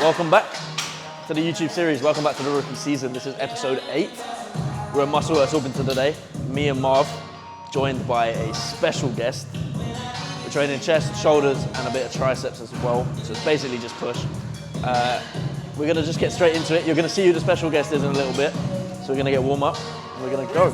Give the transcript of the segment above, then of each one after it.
Welcome back to the YouTube series. Welcome back to the rookie season. This is episode 8. We're at Muscle Works Orpington today. Me and Marv, joined by a special guest. We're training chest, shoulders, and a bit of triceps as well. So it's basically just push. We're gonna just get straight into it. You're gonna see who the special guest is in a little bit. So we're gonna get warm up. And we're gonna go.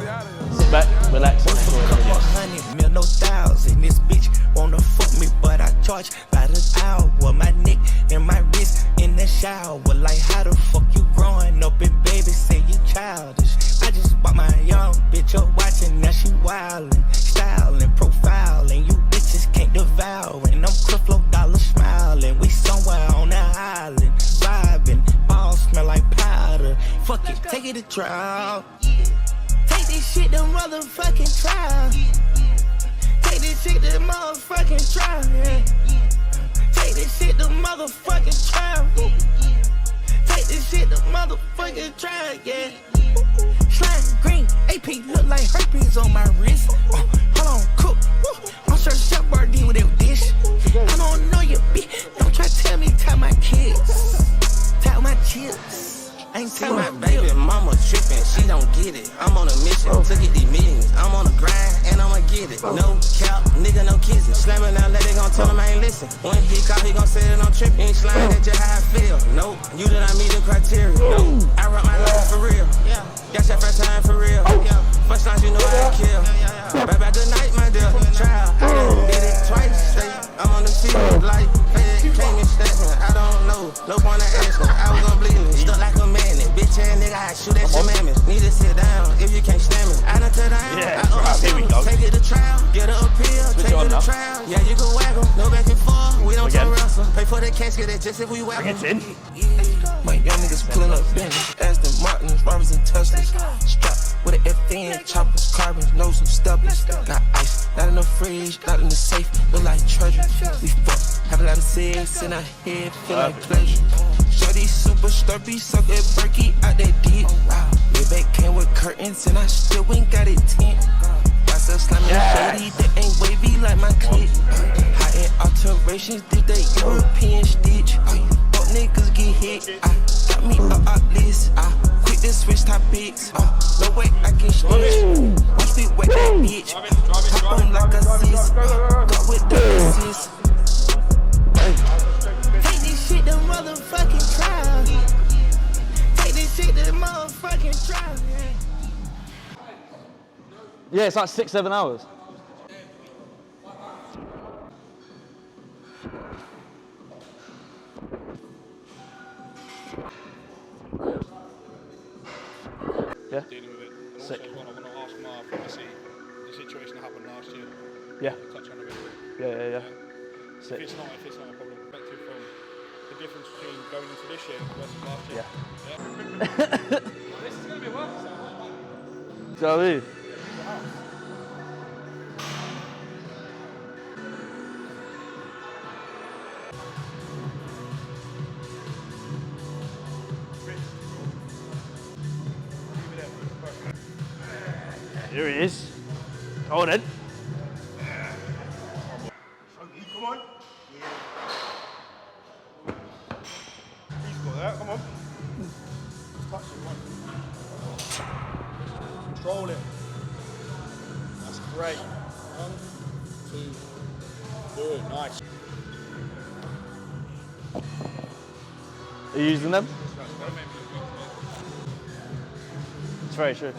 Sit back, relax, and enjoy the video. 100 mil, no thousand. This bitch wanna fuck me, but I charge by the hour. My neck and my wrist in the shower. Like, how the fuck you growing up and baby say you childish? I just bought my young bitch a watch and now she wildin', styling, profiling. You bitches can't devour. And I'm Creflo Dollar smiling. We somewhere on the island, vibing. Balls smell like powder. Fuck it, take it to trial. Take this shit to motherfucking trial. Take this shit to motherfucking trial. Yeah. Take this shit to motherfucking trial. Take this shit to motherfucking trial, yeah. Slime green, AP look like herpes on my wrist. Hold on, cook. I'm sure Chef Bardi with that dish. I don't know you, bitch. Don't try to tell me tell my kids. Tell my chips. I ain't tell my baby mama trippin', she don't get it. I'm on a mission to get these millions. I'm on a grind and I'ma get it. No cap, nigga, no kissing. Slamming now, let it gon' tell him I ain't listen. When he call, he gon' say that I'm trippin'. Ain't slime, that's just how I feel. Nope, you did not meet the criteria. No, I rock my life for real. Yeah, that's your first time for real. Yeah, first time you know I kill. Bye bye, good night, my dear. Trial, I done did it twice. I'm on the field like came and statement. I don't know, no point of asking. I was gon' bleed me, stuck like a magnet. Bitch ass nigga, I shoot at your mammoth. Need to sit down if you can't stand me. I done cut down, Yeah, I owe here we go. Take it to trial, get her appeal, take it to trial. Yeah, you can whack 'em, no back and forth. We don't talk wrestle. Pay for the casket, that's just if we whack 'em. Bring it in. My young niggas pulling up Bentleys, Aston Martins, Robbers and Teslas. Strapped with an FN, choppers, carbons, know some stubblers. Got ice, not in the fridge, not in the safe, look like treasure. We fuck, have a lot of sex in our head, feel like pleasure. Shorty super slurpy, suck that Berkey out that dick. Maybach came with curtains and I still ain't got it tint. Got some slimy shorty that ain't wavy like my clip. High-end alterations, did that European stitch. Niggas get hit, I got me a list. I quit to switch topics. No way I can snitch. Watch me wet that bitch. Hop on like a sis. Got with the assist. Take this shit to motherfucking trial. Take this shit to motherfucking trial. Yeah, it's like 6-7 hours. Yeah. Dealing with it. And Sick. also, I want to ask Marv, obviously, the situation that happened last year. Yeah. Touch on a bit. Yeah. If Sick. it's not a problem, perspective from the difference between going into this year versus last year. Yeah. This is going to be a work. Do you know what I mean? Here he is. Hold it. Come on. He's got that, come on. Touch it, one. Control it. That's great. 1, 2, good, nice. Are you using them? It's very true.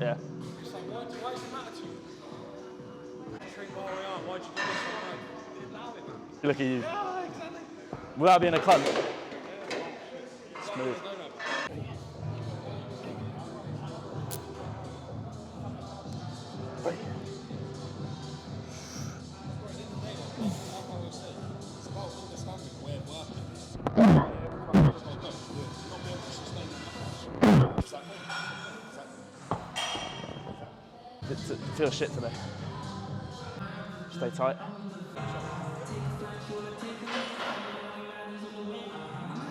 Yeah. It's like, why does it matter to you? Shrink while we are, why'd you do this? Allow it, man. Look at you. Yeah, exactly. Without being a cunt. Smooth. It's about understanding where working is. It feels shit today. Stay tight.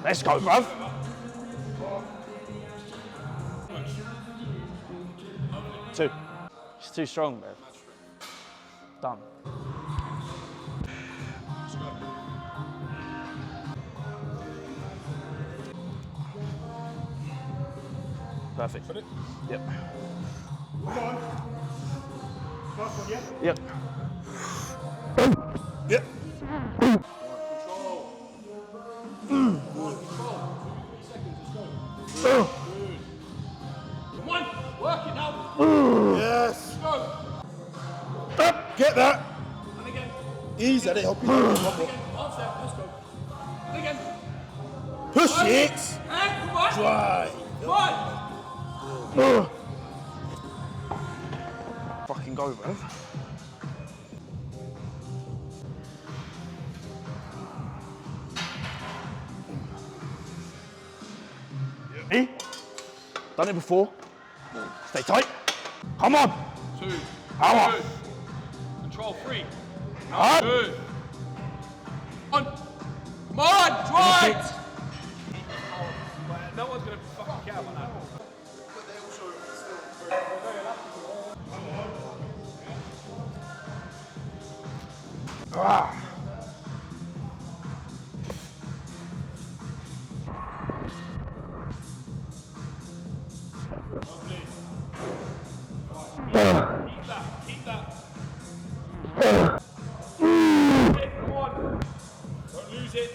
Let's go, bruv. Two. She's too strong, bruv. Done. Perfect. Got it? Yep. Come on. First one, yeah? Yep. Yep. Come on, work it now. Yes. Go. Up. Get that. And again. Easy. They help you. Again. One step. Let's go. And again. Push it. And come on. Try. Come on. Fucking go, man. Me? Done it before. Stay tight. Come on. 2. Power. Good. Control 3. Up. Good. Come on, try it. No one's gonna fucking care about that. Ah. Keep that. Come on. Don't lose it.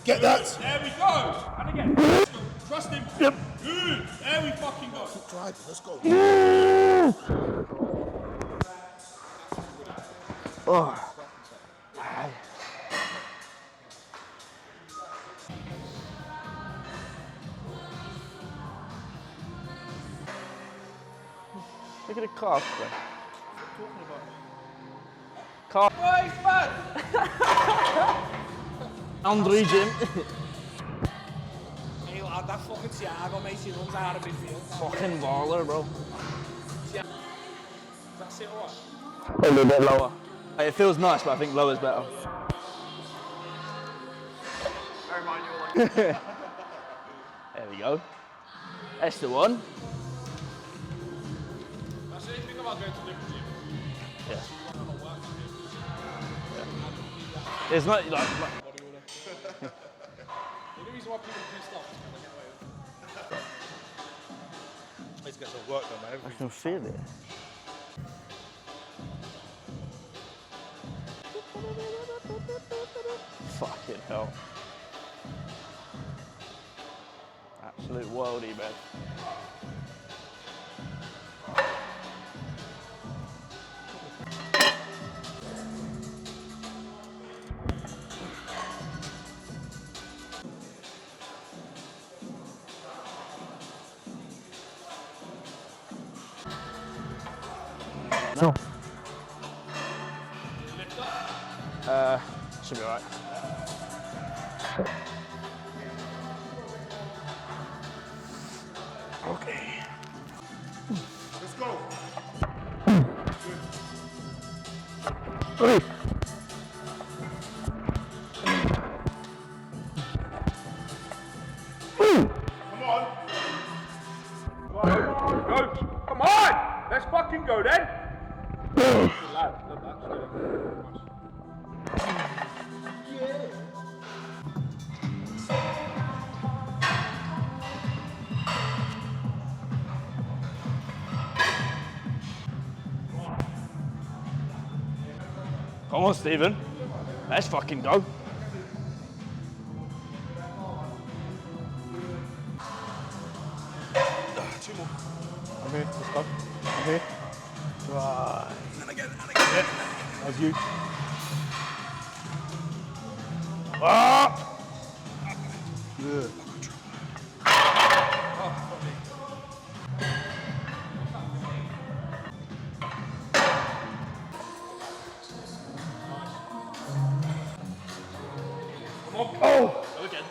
Get that. There we go. And again. Let's go. Trust him. Yep. Good. There we fucking go. Drive. Let's go. Oh. Look at the calf, bro. Calf. Nice, man. Andre Jim. Hey, lad, that fucking Thiago, mate, he runs out of midfield. Fucking baller, bro. That's it, alright? A little bit lower. It feels nice, but I think lower's better. There we go. That's the one. That's the only thing about going to the gym. Yeah. You want to work to do. It's not like. Bodybuilder. The only reason why people are pissed off is because they get away with it. Let's get some work done, man. I can feel it. Fucking hell. Absolute worldie, man. No. Should be alright. Okay. Let's go. Hey. Come on. Go! Come on! Let's fucking go then! Good lad, love that. Come on, Stephen. Let's fucking go. Two more. I'm here. Let's go. I'm here. Right. And again. Yeah. How's you? Ah! Good. Oh! Go again.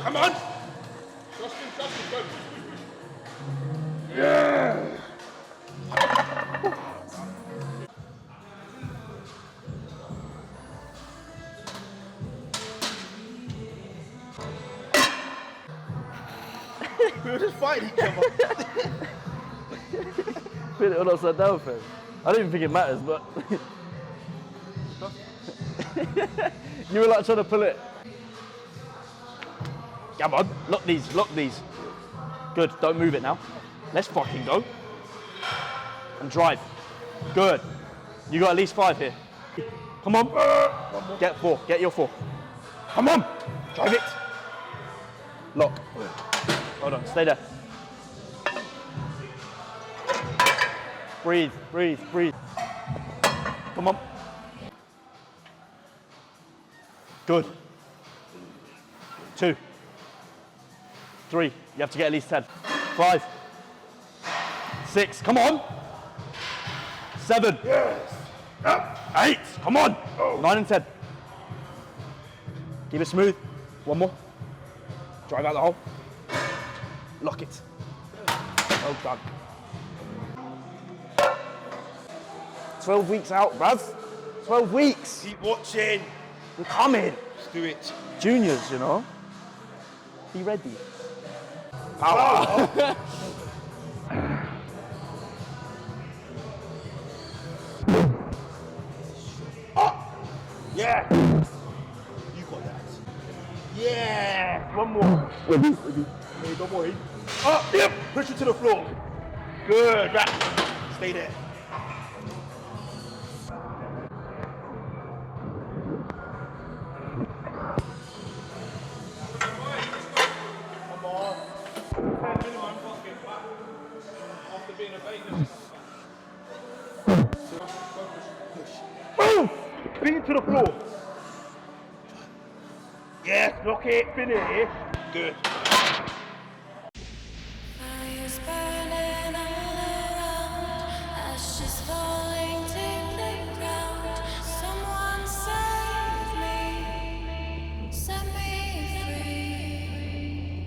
Come on. Trust him, go. Push. Yeah! We were just fighting each other. Put it all upside down, fam. I don't even think it matters, but. You were like trying to pull it. Come on, lock these. Good, don't move it now. Let's fucking go. And drive. Good. You got at least 5 here. Come on. Get 4, get your 4. Come on, drive it. Lock. Hold on, stay there. Breathe, breathe, breathe. Come on. Good. 2, 3, you have to get at least 10. 5, 6, come on. 7, Yes. 8, come on. 9 and 10. Keep it smooth. 1 more. Drive out the hole. Lock it. Well done. 12 weeks out, bruv. 12 weeks. Keep watching. We're coming. Let's do it. Juniors, you know. Be ready. Power. Yeah. You got that. Yeah. 1 more. Ready. Hey, don't worry. Up. Yep. Push it to the floor. Good. Back. Stay there. Come on. 10 minimum fucking back. After being a bait. Boom. Bring it to the floor. Yes. Lock it. Finish. Good. Fire's burning all around, ashes falling to the ground. Someone save me, set me free.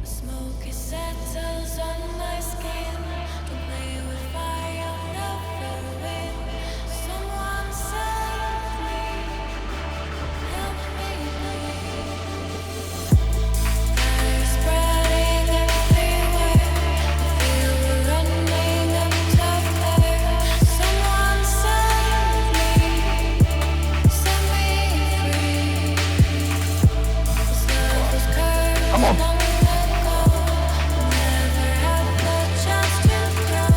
The smoke settles on my skin. Can play with fire, never win. Someone save me, help me breathe. Fire spreading everywhere. I feel we're running up tougher. Someone save me, set me free. This love was cursed long ago. Never had the chance to grow.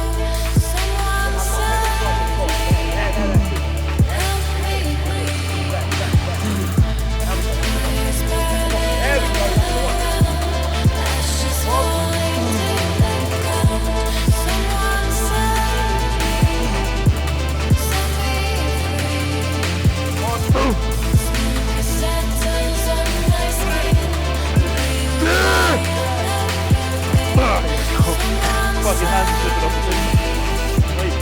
Someone save me, help me breathe. Fire spreading all around, ashes falling to the ground. Someone save me, set me free. Smoke settles on my skin. Fucking hands are slipping off the thing. Wait.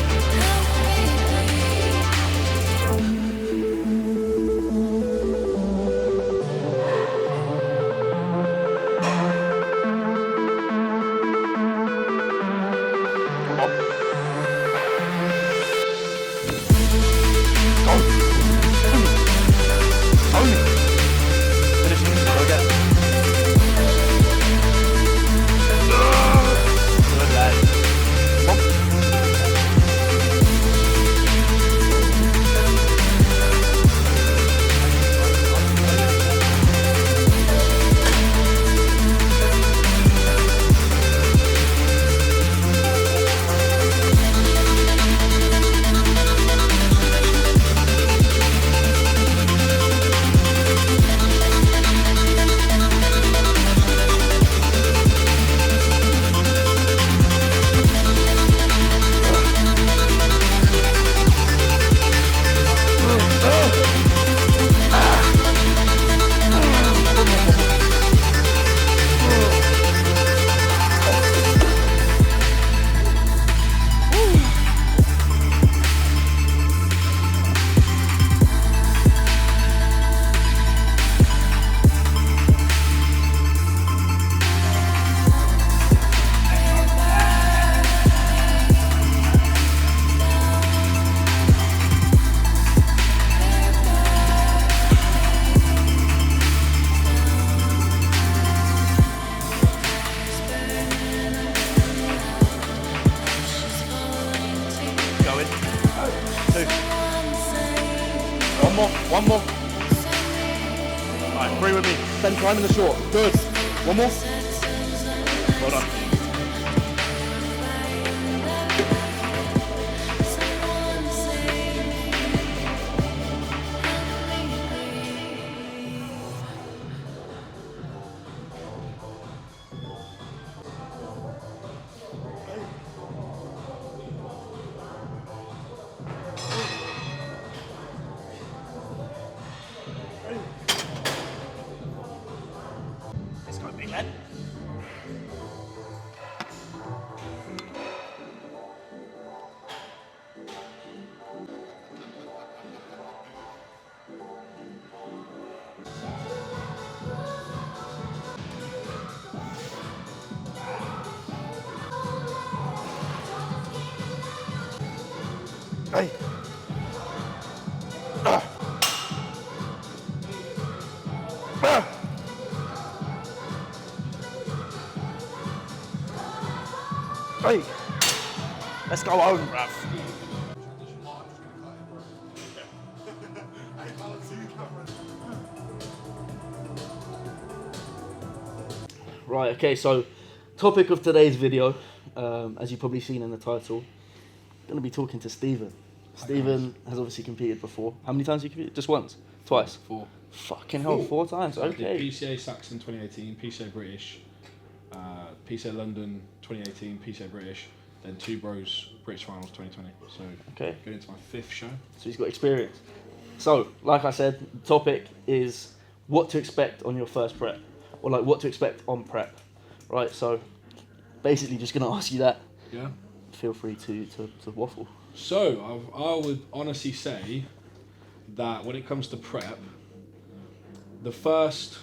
Come on. Go. Only. Finish it. Go again. Good lad. Come on. Going. 2. One more. Alright, 3 with me. Same time in the short. Good. 1 more. Well done. Hey. Hey. Let's go home, bruv. Right, okay, so topic of today's video, as you've probably seen in the title, I'm going to be talking to Stephen. Stephen has obviously competed before. How many times have you competed? Just once? Twice? 4. Fucking hell, 4 times, I did okay. PCA Saxon 2018, PCA British, PCA London 2018, PCA British, then 2 Bros British Finals 2020. So Okay. going into my 5th show. So he's got experience. So, like I said, the topic is what to expect on your first prep, or like what to expect on prep, right? So, basically, just gonna ask you that. Yeah. Feel free to waffle. So I would honestly say that when it comes to prep, the first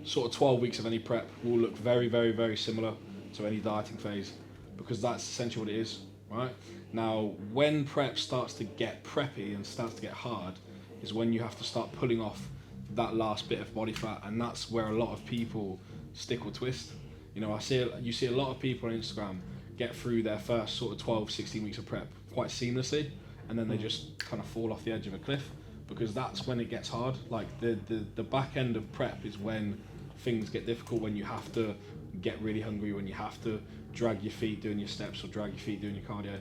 sort of 12 weeks of any prep will look very, very, very similar to any dieting phase, because that's essentially what it is, right? Now, when prep starts to get preppy and starts to get hard is when you have to start pulling off that last bit of body fat, and that's where a lot of people stick or twist. You know, you see a lot of people on Instagram get through their first sort of 12, 16 weeks of prep quite seamlessly, and then they just kind of fall off the edge of a cliff, because that's when it gets hard. Like the back end of prep is when things get difficult, when you have to get really hungry, when you have to drag your feet doing your steps or drag your feet doing your cardio,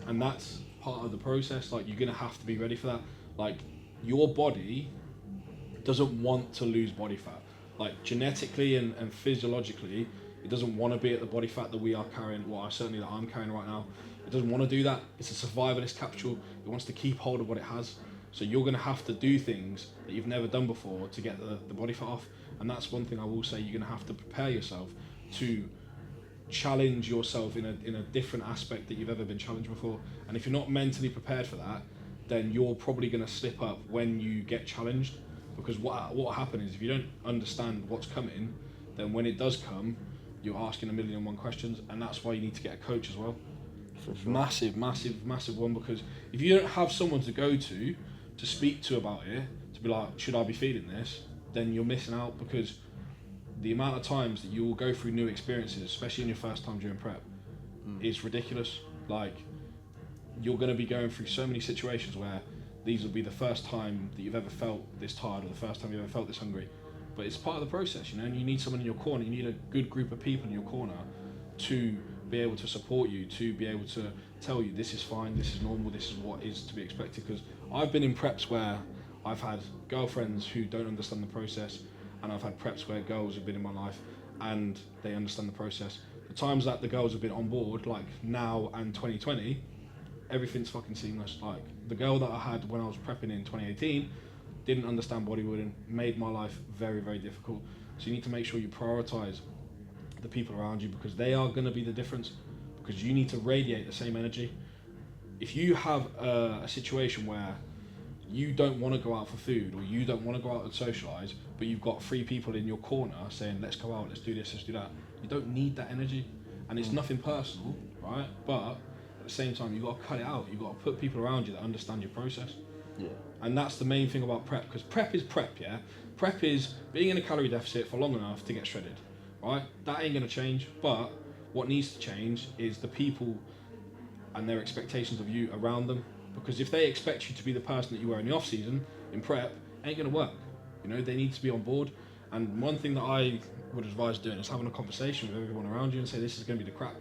and that's part of the process. Like, you're gonna have to be ready for that. Like, your body doesn't want to lose body fat. Like, genetically and physiologically, it doesn't want to be at the body fat that we are carrying, certainly that I'm carrying right now. It doesn't want to do that. It's a survivalist capsule. It wants to keep hold of what it has. So you're going to have to do things that you've never done before to get the body fat off. And that's one thing I will say, you're going to have to prepare yourself to challenge yourself in a different aspect that you've ever been challenged before. And if you're not mentally prepared for that, then you're probably going to slip up when you get challenged. Because what will happen is, if you don't understand what's coming, then when it does come, you're asking 1,000,001 questions, and that's why you need to get a coach as well. For sure. Massive, massive, massive one, because if you don't have someone to go to speak to about it, to be like, should I be feeding this, then you're missing out, because the amount of times that you will go through new experiences, especially in your first time during prep, is ridiculous. Like, you're going to be going through so many situations where these will be the first time that you've ever felt this tired, or the first time you've ever felt this hungry. But it's part of the process, you know, and you need someone in your corner. You need a good group of people in your corner to be able to support you, to be able to tell you this is fine, this is normal, this is what is to be expected. Because I've been in preps where I've had girlfriends who don't understand the process, and I've had preps where girls have been in my life and they understand the process. The times that the girls have been on board, like now and 2020, everything's fucking seamless. Like, the girl that I had when I was prepping in 2018 didn't understand bodybuilding, made my life very, very difficult. So you need to make sure you prioritize the people around you, because they are going to be the difference, because you need to radiate the same energy. If you have a situation where you don't want to go out for food, or you don't want to go out and socialize, but you've got 3 people in your corner saying, let's go out, let's do this, let's do that, you don't need that energy. And it's nothing personal, right? But at the same time, you've got to cut it out. You've got to put people around you that understand your process. Yeah. And that's the main thing about prep, because prep is prep, yeah? Prep is being in a calorie deficit for long enough to get shredded, right? That ain't going to change, but what needs to change is the people and their expectations of you around them. Because if they expect you to be the person that you were in the off-season, in prep, ain't going to work. You know, they need to be on board. And one thing that I would advise doing is having a conversation with everyone around you and say, this is going to be the crap.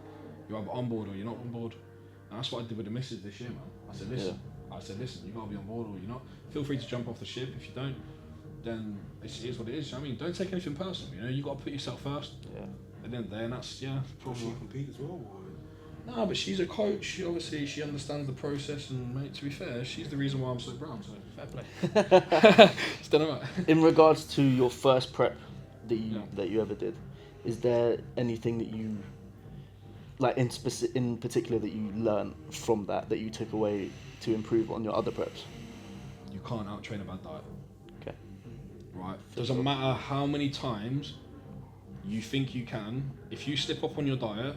You're either on board or you're not on board. And that's what I did with the missus this year, man. I said, listen, you got to be on board or you're not. Feel free to jump off the ship. If you don't, then it is what it is. I mean, don't take anything personal. You know, you got to put yourself first. Yeah. At the end of the day, and that's, probably. Does she compete as well? Or? No, but she's a coach. She understands the process, and mate, to be fair, she's the reason why I'm so brown. So fair play. It's done alright. In regards to your first prep, that you ever did, is there anything that you like in particular that you learned from that you took away to improve on your other preps? You can't out-train a bad diet. Okay. Right. Doesn't matter how many times you think you can. If you slip up on your diet,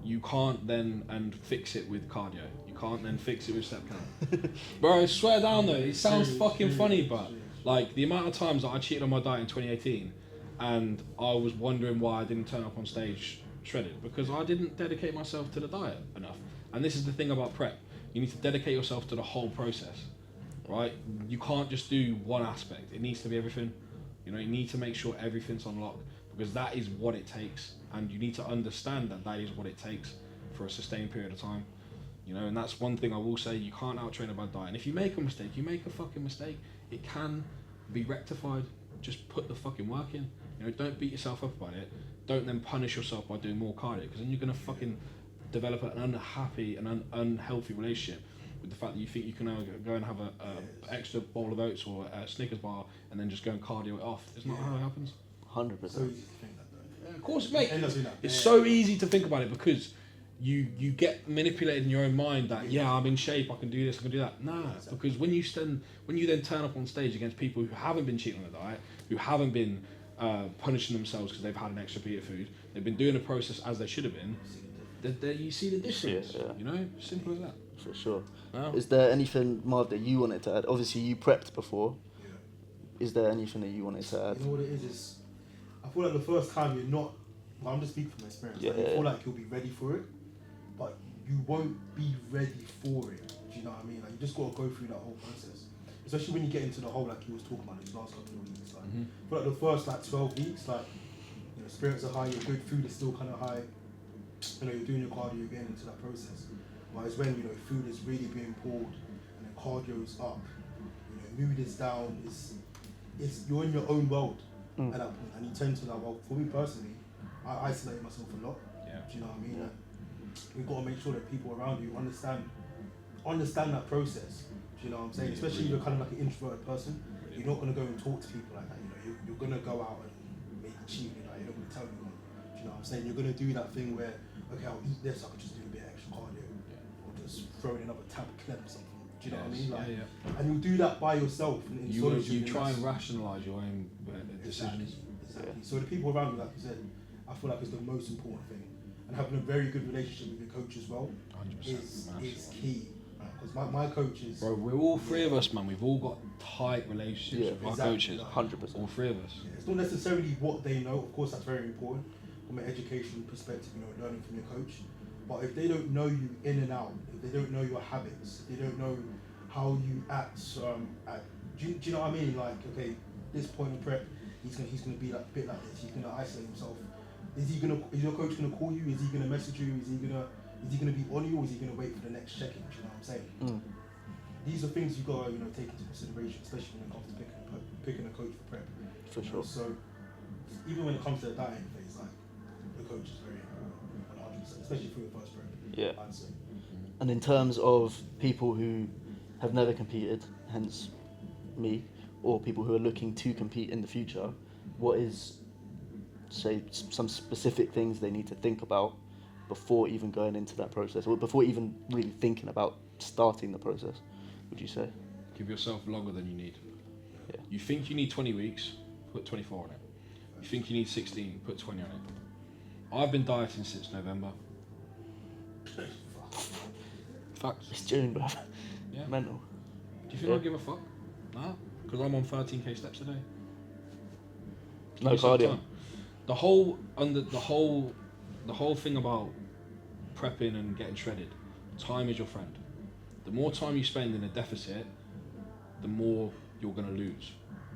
you can't then and fix it with cardio. You can't then fix it with step count. Bro, I swear down though, it sounds fucking funny, but like the amount of times that I cheated on my diet in 2018 and I was wondering why I didn't turn up on stage shredded, because I didn't dedicate myself to the diet enough. And this is the thing about prep. You need to dedicate yourself to the whole process, right? You can't just do one aspect. It needs to be everything. You know, you need to make sure everything's on lock, because that is what it takes. And you need to understand that that is what it takes for a sustained period of time. You know, and that's one thing I will say, you can't out-train a bad diet. And if you make a mistake, you make a fucking mistake. It can be rectified. Just put the fucking work in. You know, don't beat yourself up about it. Don't then punish yourself by doing more cardio, because then you're going to fucking develop an unhappy and unhealthy relationship with the fact that you think you can now go and have a extra bowl of oats or a Snickers bar and then just go and cardio it off. It's not how it happens. 100%. So easy to think that though. Yeah, of course, mate. It's It's so easy to think about it because you get manipulated in your own mind that I'm in shape, I can do this, I can do that. Nah, because when you then turn up on stage against people who haven't been cheating on the diet, who haven't been punishing themselves because they've had an extra bit of food, they've been doing the process as they should have been. You see the difference. Yeah. You know, simple as that. For sure. Wow. Is there anything, Marv, that you wanted to add? Obviously, you prepped before. Yeah. Is there anything that you wanted to add? You know what it is I feel like the first time you're not, well, I'm just speaking from experience, you feel like you'll be ready for it, but you won't be ready for it. Do you know what I mean? Like, you just got to go through that whole process. Especially when you get into the whole, like you was talking about these last couple of weeks. Like, I feel like the first 12 weeks, like, you know, spirits are high, your good food is still kind of high. You know, you're doing your cardio, you're getting into that process. But it's when, you know, food is really being pulled and then cardio is up, you know, mood is down, you're in your own world at that point, and you tend to, like, well, for me personally, I isolate myself a lot. Yeah. Do you know what I mean? And we've got to make sure that people around you understand that process. Do you know what I'm saying? Especially if you're kind of like an introverted person, you're not going to go and talk to people like that. You know, you're going to go out and make cheap. You know, you're not going to tell anyone. Do you know what I'm saying? You're going to do that thing where, okay, I'll eat this, I could just do a bit extra cardio, or just throw in another tab of clem or something. Do you know what I mean? Like, and you'll do that by yourself. You try and rationalise your own decisions. Exactly. So the people around you, like you said, I feel like is the most important thing. And having a very good relationship with your coach as well 100%, is key. Because my coach is... Bro, we're all three of us, man. We've all got tight relationships with our coaches. 100%. All three of us. Yeah, it's not necessarily what they know. Of course, that's very important from an educational perspective, you know, learning from your coach. But if they don't know you in and out, if they don't know your habits, if they don't know how you act, do you know what I mean? Like, okay, this point of prep, he's gonna be like a bit like this. He's gonna isolate himself. Is your coach gonna call you? Is he gonna message you? Is he gonna be on you, or is he gonna wait for the next check-in? Do you know what I'm saying? These are things you gotta, you know, take into consideration, especially when it comes to picking a coach for prep. For sure. So even when it comes to the dieting phase, like, the coach is very important, 100%, especially for your first prep. Yeah. I'd say. And in terms of people who have never competed, hence me, or people who are looking to compete in the future, what is, say, some specific things they need to think about before even going into that process, or before even really thinking about starting the process, would you say? Give yourself longer than you need. Yeah. You think you need 20 weeks, put 24 on it. You think you need 16, put 20 on it. I've been dieting since November. Facts. It's June, bro. Yeah. Mental. Do you think I give a fuck? Nah, because I'm on 13k steps a day. No Give yourself cardio. time. The whole thing about prepping and getting shredded, time is your friend. The more time you spend in a deficit, the more you're gonna lose.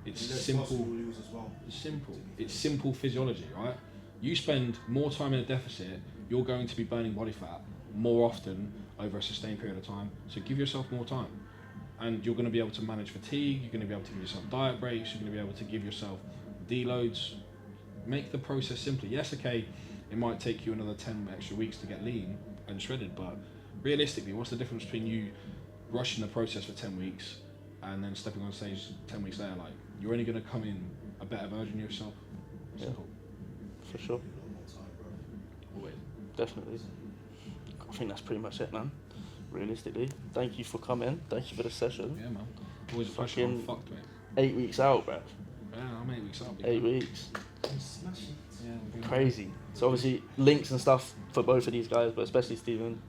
It's simple. Lose as well. It's simple. It's simple physiology, right? You spend more time in a deficit, you're going to be burning body fat more often over a sustained period of time. So give yourself more time. And you're going to be able to manage fatigue, you're going to be able to give yourself diet breaks, you're going to be able to give yourself deloads. Make the process simpler. Yes, okay, it might take you another 10 extra weeks to get lean and shredded, but realistically, what's the difference between you rushing the process for 10 weeks and then stepping on stage 10 weeks later? Like, you're only going to come in a better version of yourself. Simple. For sure. Always. Definitely. I think that's pretty much it, man. Realistically. Thank you for coming. Thank you for the session. Yeah, man. Always a pleasure. I'm fucked, mate. 8 weeks out, bruv. Yeah, I'm 8 weeks out. 8 weeks. Smash it. Yeah, I'm Crazy. So obviously links and stuff for both of these guys, but especially Steven.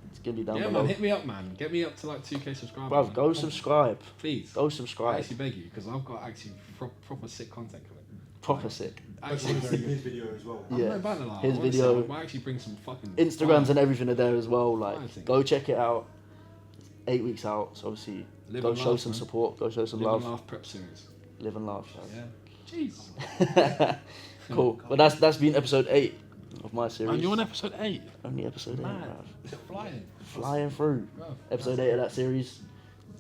It's gonna be down Yeah, below. man, hit me up, man. Get me up to like 2K subscribers. Bruv, man. go subscribe. Please. Go I subscribe. actually beg you, because I've got actually proper sick content coming. Proper sick. I just Actually, want to see his video as well. Yeah. no banner, like, His I wanna video- say, I might actually bring some fucking Instagrams fire. and everything are there as well. Fire Like, thing. go check it out. 8 weeks out, so obviously Live go and show laugh, some man. support. Go show some Live love. and laugh prep series. Live and laugh. Yeah. Jeez. Cool. But that's been episode 8 of my series. And you're on episode 8. Only episode 8, Man. bruv. Flying. Flying through. Bruv. Episode 8 of that series.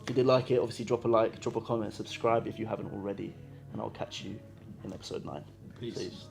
If you did like it, obviously drop a like, drop a comment, subscribe if you haven't already, and I'll catch you in episode 9. Peace. Peace.